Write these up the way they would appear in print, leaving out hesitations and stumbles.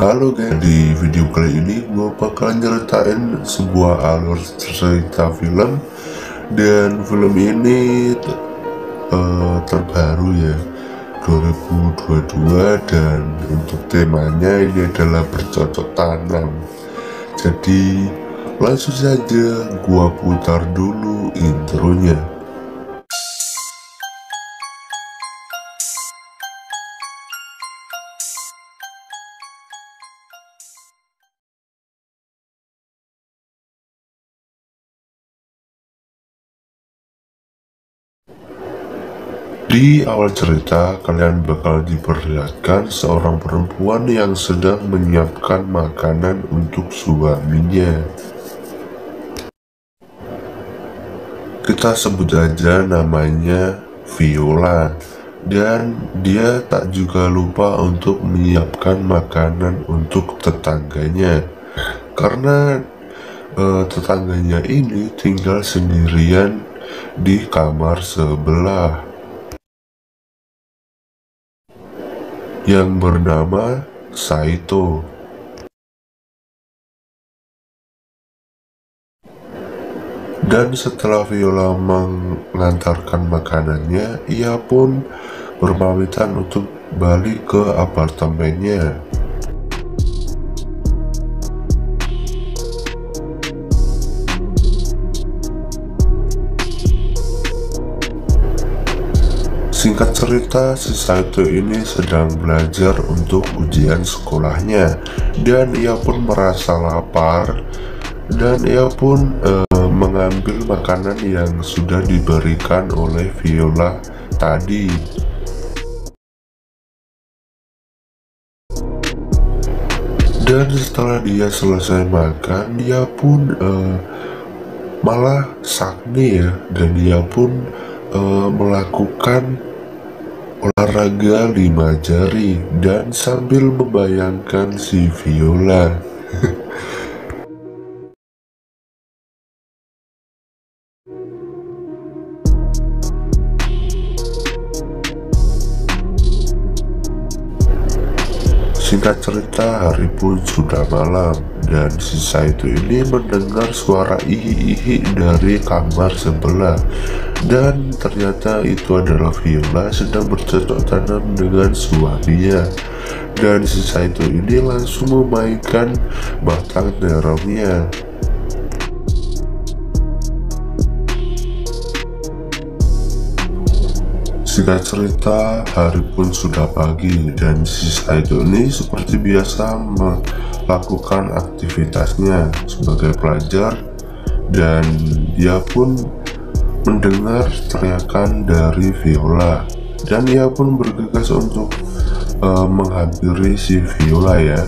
Halo guys, di video kali ini gue bakal nyeritain sebuah alur cerita film. Dan film ini terbaru ya, 2022. Dan untuk temanya ini adalah bercocok tanam. Jadi langsung saja gua putar dulu intronya. Di awal cerita, kalian bakal diperlihatkan seorang perempuan yang sedang menyiapkan makanan untuk suaminya. Kita sebut aja namanya Viola. Dan dia tak juga lupa untuk menyiapkan makanan untuk tetangganya. Karena tetangganya ini tinggal sendirian di kamar sebelah, yang bernama Saito. Dan setelah Viola mengantarkan makanannya, ia pun berpamitan untuk balik ke apartemennya. Singkat cerita, si Saito ini sedang belajar untuk ujian sekolahnya, dan ia pun merasa lapar, dan ia pun mengambil makanan yang sudah diberikan oleh Viola tadi. Dan setelah dia selesai makan, dia pun malah sakni ya, dan dia pun melakukan olahraga 5 jari dan sambil membayangkan si Viola. Singkat cerita, hari pun sudah malam dan si Saito ini mendengar suara ihi-ihi dari kamar sebelah. Dan ternyata itu adalah Viola sedang bercocok tanam dengan suaminya. Dan si Saito ini langsung memainkan batang terongnya. Singkat cerita, hari pun sudah pagi dan si Saito ini seperti biasa melakukan aktivitasnya sebagai pelajar. Dan dia pun mendengar teriakan dari Viola, dan ia pun bergegas untuk menghampiri si Viola ya.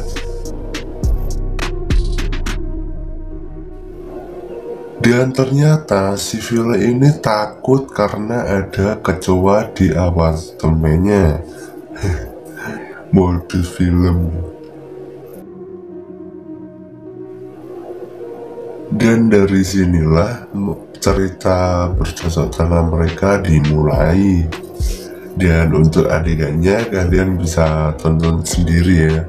Dan ternyata si Viola ini takut karena ada kecoa di apartemennya. Modus film. Dan dari sinilah cerita bercocok tanam mereka dimulai. Dan untuk adegannya kalian bisa tonton sendiri ya.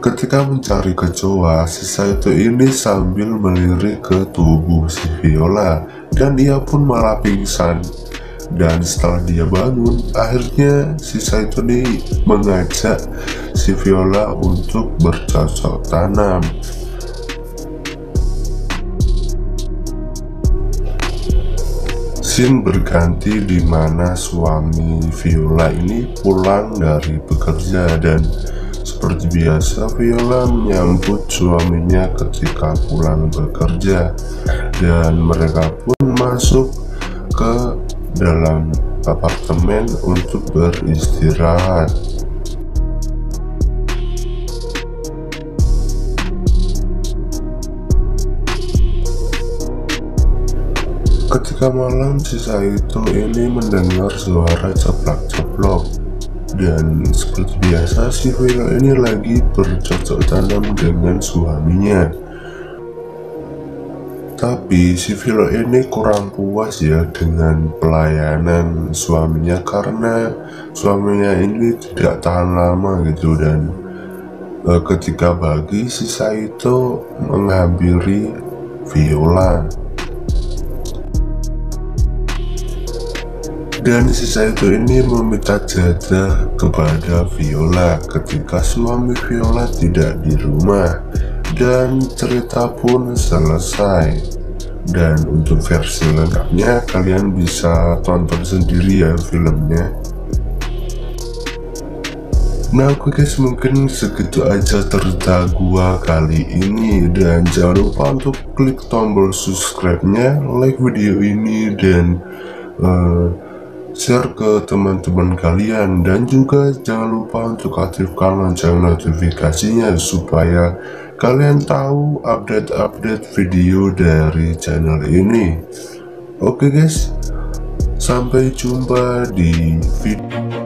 Ketika mencari kecoa, si Saito ini sambil melirik ke tubuh si Viola, dan ia pun malah pingsan. Dan setelah dia bangun, akhirnya si Saito ini mengajak si Viola untuk bercocok tanam. Scene berganti di mana suami Viola ini pulang dari bekerja, dan seperti biasa Viola menyambut suaminya ketika pulang bekerja, dan mereka pun masuk ke dalam apartemen untuk beristirahat. Ketika malam, si Saito ini mendengar suara ceplok-ceplok, dan seperti biasa si Viola ini lagi bercocok tanam dengan suaminya. Tetapi si Vilo ini kurang puas ya dengan pelayanan suaminya, karena suaminya ini tidak tahan lama gitu, dan ketika pagi si Saito menghampiri Viola, dan si Saito ini meminta jatah kepada Viola ketika suami Viola tidak di rumah, dan cerita pun selesai. Dan untuk versi lengkapnya kalian bisa tonton sendiri ya filmnya. Nah oke guys, mungkin segitu aja cerita gua kali ini, dan jangan lupa untuk klik tombol subscribe-nya, like video ini, dan share ke teman-teman kalian, dan juga jangan lupa untuk aktifkan lonceng notifikasinya supaya kalian tahu update-update video dari channel ini. Oke guys, sampai jumpa di video